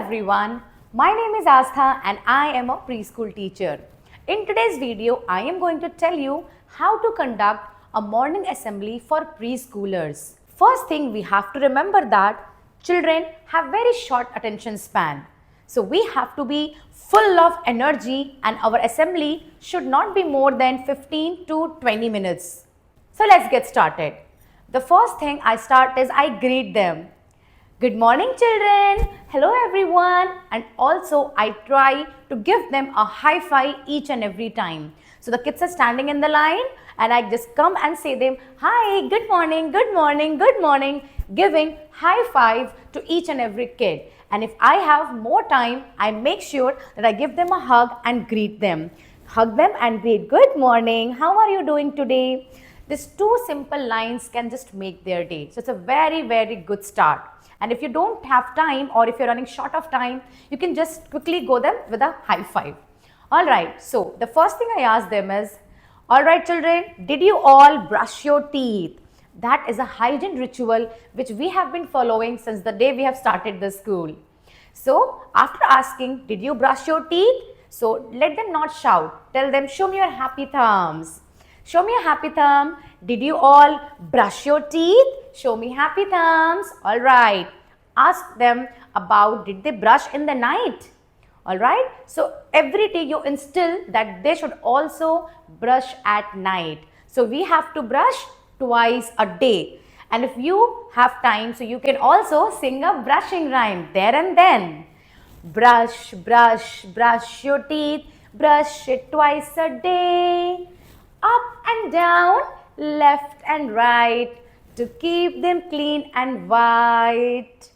everyone, my name is Astha and I am a preschool teacher. In today's video, I am going to tell you how to conduct a morning assembly for preschoolers. First thing, we have to remember that children have very short attention span. So we have to be full of energy and our assembly should not be more than 15 to 20 minutes. So let's get started. The first thing I start is I greet them. Good morning children, hello everyone, and also I try to give them a high five each and every time. So the kids are standing in the line and I just come and say them, hi, good morning, good morning, good morning, giving high five to each and every kid. And if I have more time, I make sure that I give them a hug and greet them. Hug them and greet, good morning, how are you doing today? These two simple lines can just make their day. So it's a very, very good start. And if you don't have time or if you're running short of time, you can just quickly go them with a high five. Alright, so the first thing I ask them is, alright children, did you all brush your teeth? That is a hygiene ritual which we have been following since the day we have started the school. So after asking, did you brush your teeth? So let them not shout. Tell them, show me your happy thumbs. Show me a happy thumb. Did you all brush your teeth? Show me happy thumbs. Alright. Ask them about did they brush in the night? Alright. So every day you instill that they should also brush at night. So we have to brush twice a day. And if you have time, so you can also sing a brushing rhyme there and then. Brush, brush, brush your teeth. Brush it twice a day. Up and down, left and right, to keep them clean and white.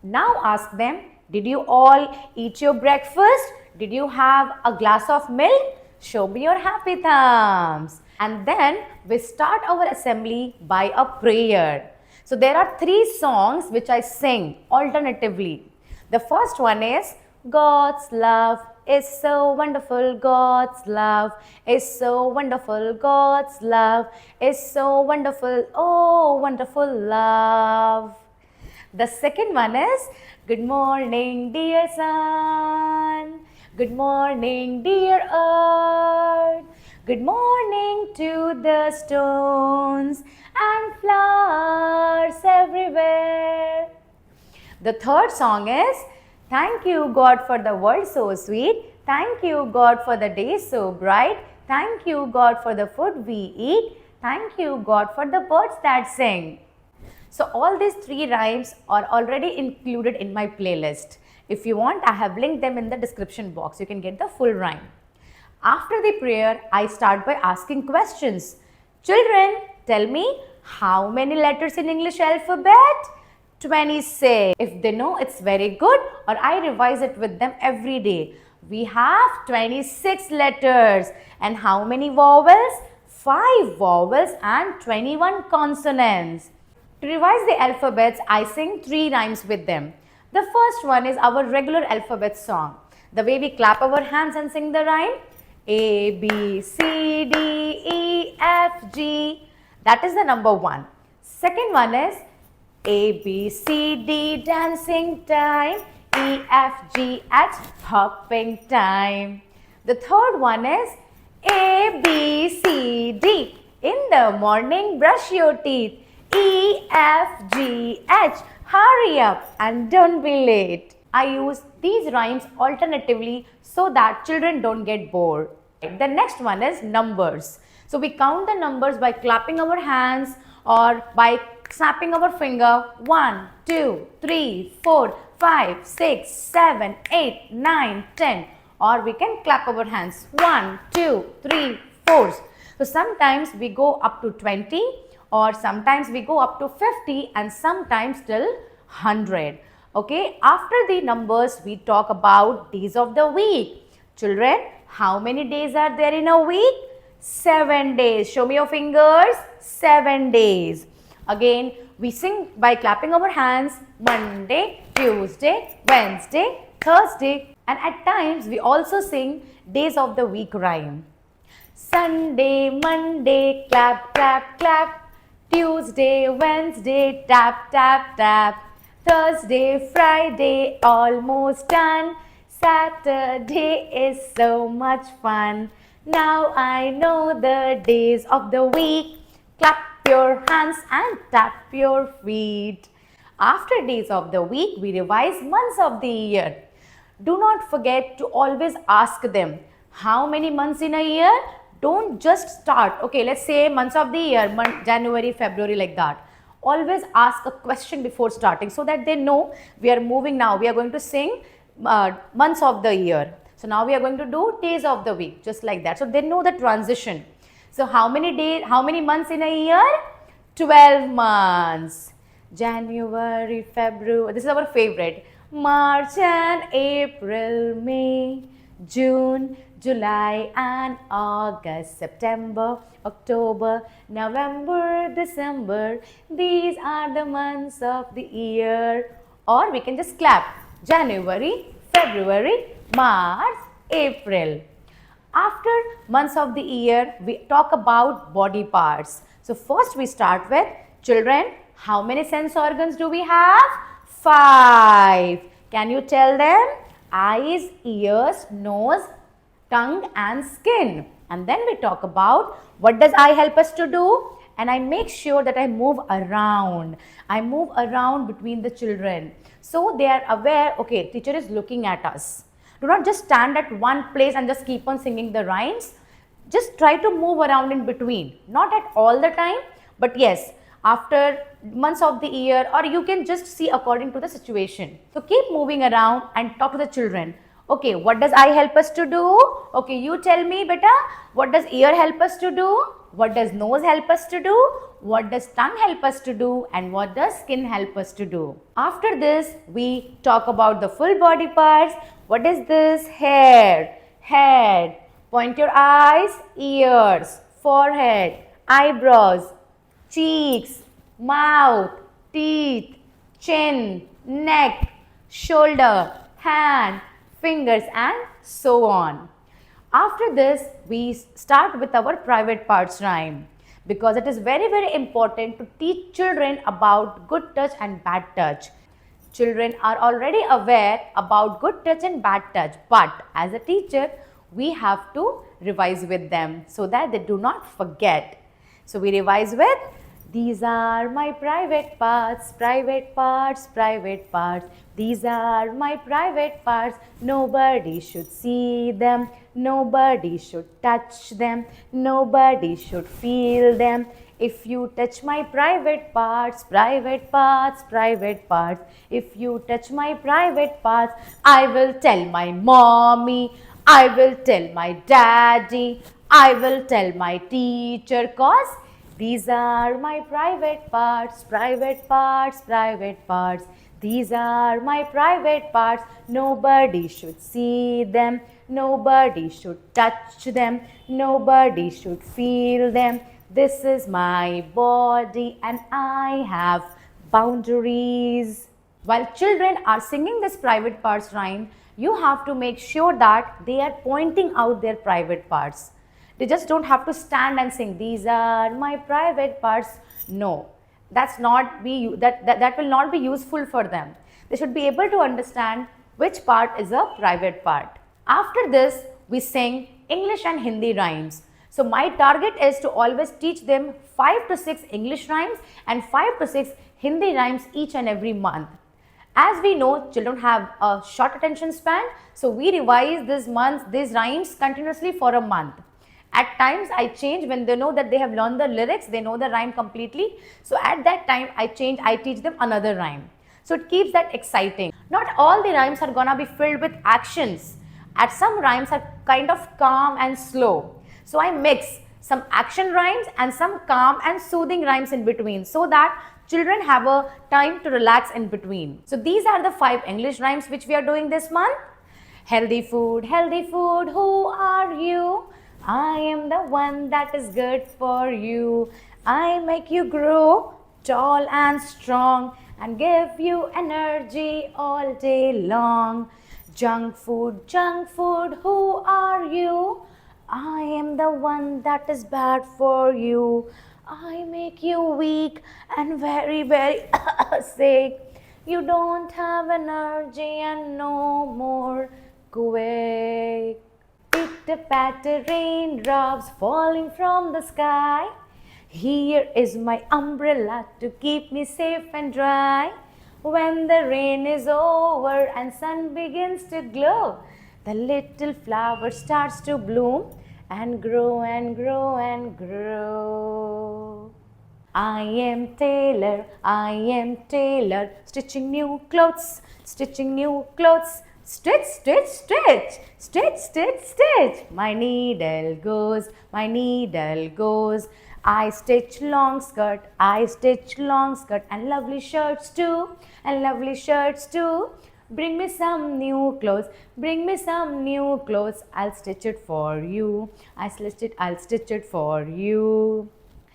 Now ask them, did you all eat your breakfast? Did you have a glass of milk? Show me your happy thumbs. And then we start our assembly by a prayer. So there are three songs which I sing alternatively. The first one is, God's love is so wonderful, God's love is so wonderful, God's love is so wonderful, oh wonderful love. The second one is, good morning dear sun, good morning dear earth, good morning to the stones and flowers everywhere. The third song is, thank you God for the world so sweet, thank you God for the day so bright, thank you God for the food we eat, thank you God for the birds that sing. So all these three rhymes are already included in my playlist. If you want, I have linked them in the description box. You can get the full rhyme. After the prayer, I start by asking questions. Children, tell me, how many letters in English alphabet? 26. If they know, it's very good, or I revise it with them every day. We have 26 letters. And how many vowels? 5 vowels and 21 consonants. To revise the alphabets, I sing 3 rhymes with them. The first one is our regular alphabet song. The way we clap our hands and sing the rhyme. A, B, C, D, E, F, G. That is the number 1. Second one is A, B, C, D, dancing time, E, F, G, H, hopping time. The third one is A, B, C, D, in the morning brush your teeth, E, F, G, H, hurry up and don't be late. I use these rhymes alternatively so that children don't get bored. The next one is numbers. So we count the numbers by clapping our hands or by snapping our finger. 1, 2, 3, 4, 5, 6, 7, 8, 9, 10. Or we can clap our hands. 1, 2, 3, 4. So sometimes we go up to 20 or sometimes we go up to 50 and sometimes till 100. Okay, after the numbers we talk about days of the week. Children, how many days are there in a week? 7 days. Show me your fingers. 7 days. Again, we sing by clapping our hands. Monday, Tuesday, Wednesday, Thursday, and at times we also sing days of the week rhyme. Sunday, Monday, clap, clap, clap. Tuesday, Wednesday, tap, tap, tap. Thursday, Friday, almost done. Saturday is so much fun. Now I know the days of the week. Clap your hands and tap your feet. After days of the week, we revise months of the year. Do not forget to always ask them, how many months in a year? Don't just start, okay, let's say months of the year, January, February, like that. Always ask a question before starting so that they know we are moving now. We are going to sing months of the year. So now we are going to do days of the week, just like that. So they know the transition. So how many days, how many months in a year? 12 months. January, February, this is our favorite. March and April, May, June, July and August, September, October, November, December. These are the months of the year. Or we can just clap. January, February, March, April. After months of the year, we talk about body parts. So first we start with children. How many sense organs do we have? 5. Can you tell them? Eyes, ears, nose, tongue and skin. And then we talk about what does eye help us to do? And I make sure that I move around. I move around between the children. So they are aware, okay, teacher is looking at us. Do not just stand at one place and just keep on singing the rhymes. Just try to move around in between. Not at all the time, but yes, after months of the year, or you can just see according to the situation. So keep moving around and talk to the children. Okay, what does eye help us to do? Okay, you tell me, beta, what does ear help us to do? What does nose help us to do? What does tongue help us to do? And what does skin help us to do? After this, we talk about the full body parts. What is this? Hair, head. Point your eyes, ears, forehead, eyebrows, cheeks, mouth, teeth, chin, neck, shoulder, hand, fingers and so on. After this, we start with our private parts rhyme because it is very, very important to teach children about good touch and bad touch. Children are already aware about good touch and bad touch, but as a teacher, we have to revise with them so that they do not forget. So we revise with, these are my private parts, private parts, private parts. These are my private parts. Nobody should see them. Nobody should touch them. Nobody should feel them. If you touch my private parts, private parts, private parts. If you touch my private parts, I will tell my mommy. I will tell my daddy. I will tell my teacher, cause these are my private parts, private parts, private parts. These are my private parts. Nobody should see them. Nobody should touch them. Nobody should feel them. This is my body and I have boundaries. While children are singing this private parts rhyme, you have to make sure that they are pointing out their private parts. They just don't have to stand and sing, these are my private parts. No, that will not be useful for them. They should be able to understand which part is a private part. After this, we sing English and Hindi rhymes. So my target is to always teach them 5 to 6 English rhymes and 5 to 6 Hindi rhymes each and every month. As we know, children have a short attention span, so we revise these rhymes continuously for a month. At times I change when they know that they have learned the lyrics, they know the rhyme completely. So at that time I teach them another rhyme. So it keeps that exciting. Not all the rhymes are gonna be filled with actions. At some rhymes are kind of calm and slow. So I mix some action rhymes and some calm and soothing rhymes in between so that children have a time to relax in between. So these are the 5 English rhymes which we are doing this month. Healthy food, who are you? I am the one that is good for you. I make you grow tall and strong and give you energy all day long. Junk food, who are you? I am the one that is bad for you. I make you weak and very, very sick. You don't have energy and no more quick. Pitter-patter raindrops falling from the sky. Here is my umbrella to keep me safe and dry. When the rain is over and sun begins to glow, the little flower starts to bloom and grow and grow and grow. I am tailor, stitching new clothes, stitching new clothes. Stitch, stitch, stitch, stitch, stitch, stitch. My needle goes, my needle goes. I stitch long skirt, I stitch long skirt, and lovely shirts too, and lovely shirts too. Bring me some new clothes, bring me some new clothes. I'll stitch it for you. I'll stitch it for you.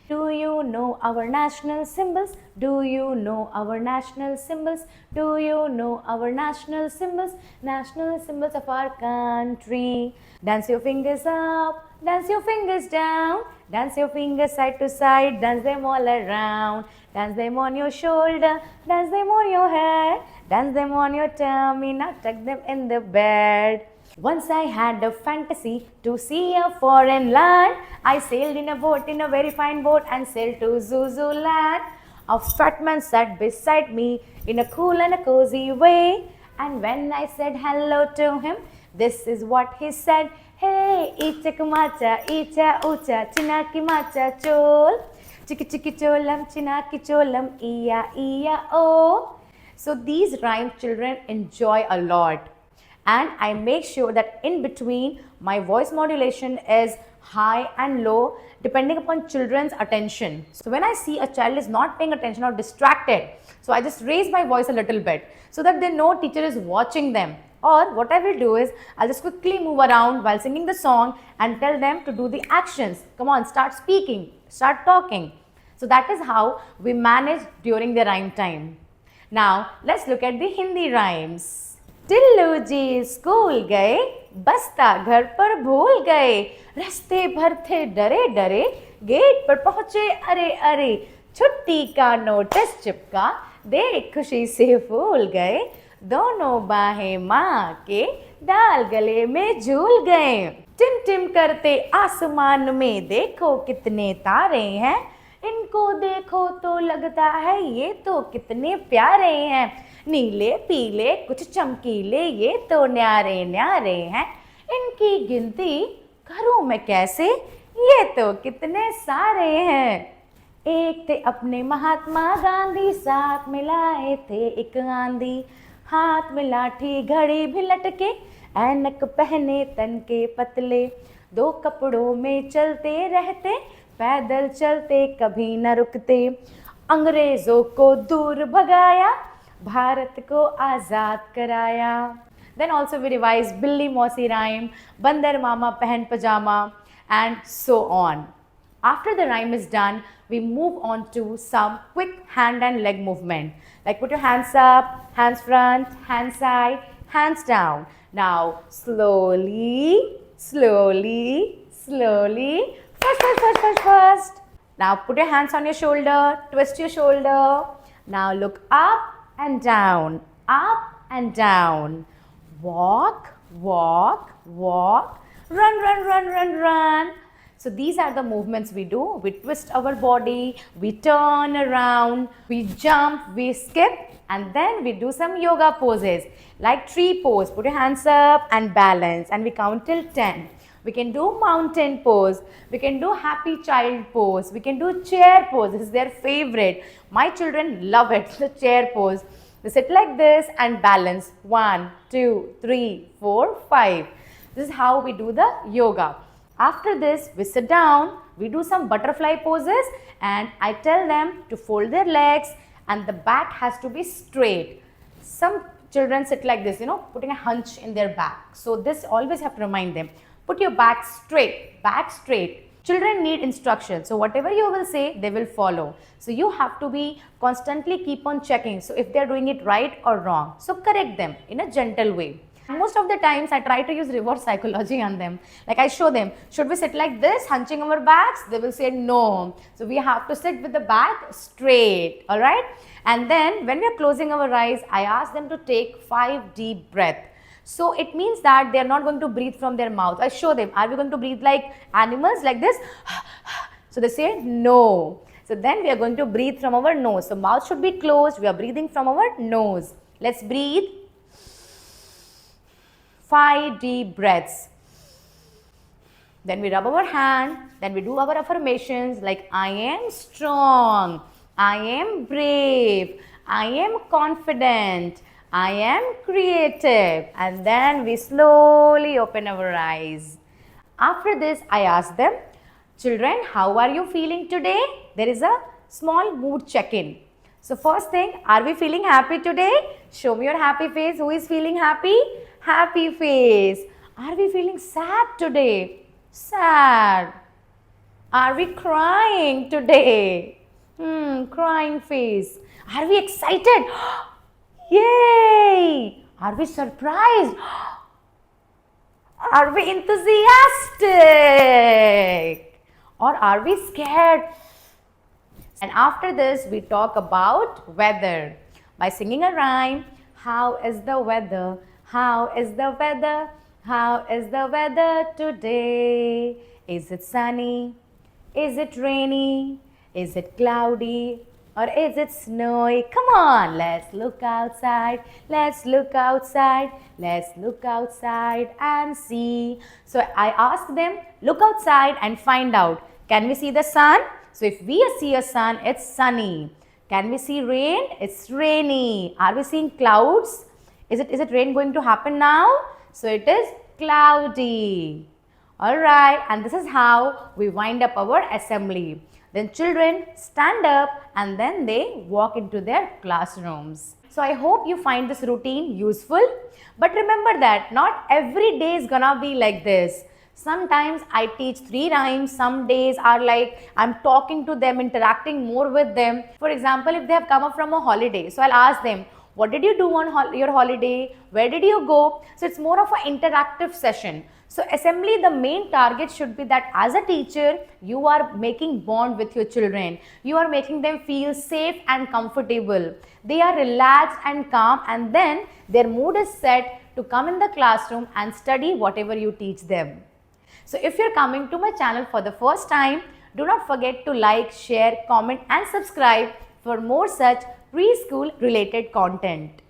Do you know our national symbols? Do you know our national symbols? Do you know our national symbols? National symbols of our country. Dance your fingers up, dance your fingers down, dance your fingers side to side, dance them all around. Dance them on your shoulder, dance them on your head, dance them on your tummy, now tuck them in the bed. Once I had a fantasy to see a foreign land. I sailed in a boat, in a very fine boat, and sailed to Zululand. A fat man sat beside me in a cool and a cozy way. And when I said hello to him, this is what he said. Hey, icha kumacha, icha ucha, chinaki macha chol. Chiki chiki cholam, chinaki cholam, iya iya oh. So these rhymes children enjoy a lot. And I make sure that in between my voice modulation is high and low depending upon children's attention. So when I see a child is not paying attention or distracted, so I just raise my voice a little bit so that they know teacher is watching them. Or what I will do is I'll just quickly move around while singing the song and tell them to do the actions. Come on, start speaking, start talking. So that is how we manage during the rhyme time. Now let's look at the Hindi rhymes. Tillu ji school गए, बस्ता घर पर भूल गए, रास्ते भर थे डरे डरे, गेट पर पहुंचे अरे अरे, छुट्टी का नोटिस चिपका, देख खुशी से फूल गए, दोनों बाहें माँ के डाल गले में झूल गए। टिम टिम करते आसमान में देखो कितने तारे हैं, इनको देखो तो लगता है ये तो कितने प्यारे हैं, नीले पीले कुछ चमकीले ये तो न्यारे न्यारे हैं, इनकी गिनती करूं मैं कैसे ये तो कितने सारे हैं। एक थे अपने महात्मा गांधी, साथ में लाए थे एक आंधी, हाथ में लाठी घड़ी भी लटके, ऐनक पहने तन के पतले, दो कपड़ों में चलते रहते, पैदल चलते कभी न रुकते, अंग्रेजों को दूर भगाया, भारत को आज़ाद कराया। Then also we revise बिल्ली मौसी rhyme, बंदर मामा पहन पजामा, and so on. After the rhyme is done, we move on to some quick hand and leg movement. Like put your hands up, hands front, hands side, hands down. Now slowly, slowly, slowly. First. Now put your hands on your shoulder, twist your shoulder. Now look up and down, up and down. Walk, walk, walk. Run. So these are the movements we do. We twist our body, we turn around, we jump, we skip, and then we do some yoga poses like tree pose. Put your hands up and balance, and we count till 10. We can do mountain pose, we can do happy child pose, we can do chair pose. This is their favorite. My children love it, the chair pose. They sit like this and balance. 1, 2, 3, 4, 5. This is how we do the yoga. After this, we sit down, we do some butterfly poses, and I tell them to fold their legs and the back has to be straight. Some children sit like this, putting a hunch in their back. So this always have to remind them. Put your back straight, back straight. Children need instruction. So whatever you will say, they will follow. So you have to be constantly keep on checking. So if they are doing it right or wrong, so correct them in a gentle way. Most of the times I try to use reverse psychology on them. Like I show them, should we sit like this, hunching our backs? They will say no. So we have to sit with the back straight, all right? And then when we are closing our eyes, I ask them to take 5 deep breaths. So it means that they are not going to breathe from their mouth. I show them, are we going to breathe like animals like this? So they say no. So then we are going to breathe from our nose. So mouth should be closed. We are breathing from our nose. Let's breathe. 5 deep breaths. Then we rub our hand. Then we do our affirmations like I am strong. I am brave. I am confident. I am creative. And then we slowly open our eyes. After this, I ask them, children, how are you feeling today? There is a small mood check-in. So first thing, are we feeling happy today? Show me your happy face. Who is feeling happy? Happy face. Are we feeling sad today? Sad. Are we crying today? Crying face. Are we excited? Yay! Are we surprised? Are we enthusiastic? Or are we scared? And after this, we talk about weather by singing a rhyme. How is the weather? How is the weather? How is the weather today? Is it sunny? Is it rainy? Is it cloudy? Or is it snowy? Come on, let's look outside. Let's look outside. Let's look outside and see. So I ask them, look outside and find out. Can we see the sun? So if we see a sun, it's sunny. Can we see rain? It's rainy. Are we seeing clouds? Is it rain going to happen now? So it is cloudy. Alright, and this is how we wind up our assembly. Then children stand up and then they walk into their classrooms. So I hope you find this routine useful. But remember that not every day is gonna be like this. Sometimes I teach 3 rhymes, some days are like I'm talking to them, interacting more with them. For example, if they have come up from a holiday, so I'll ask them, what did you do on your holiday? Where did you go? So it's more of an interactive session. So assembly, the main target should be that as a teacher, you are making bond with your children. You are making them feel safe and comfortable. They are relaxed and calm, and then their mood is set to come in the classroom and study whatever you teach them. So if you're coming to my channel for the first time, do not forget to like, share, comment and subscribe for more such preschool related content.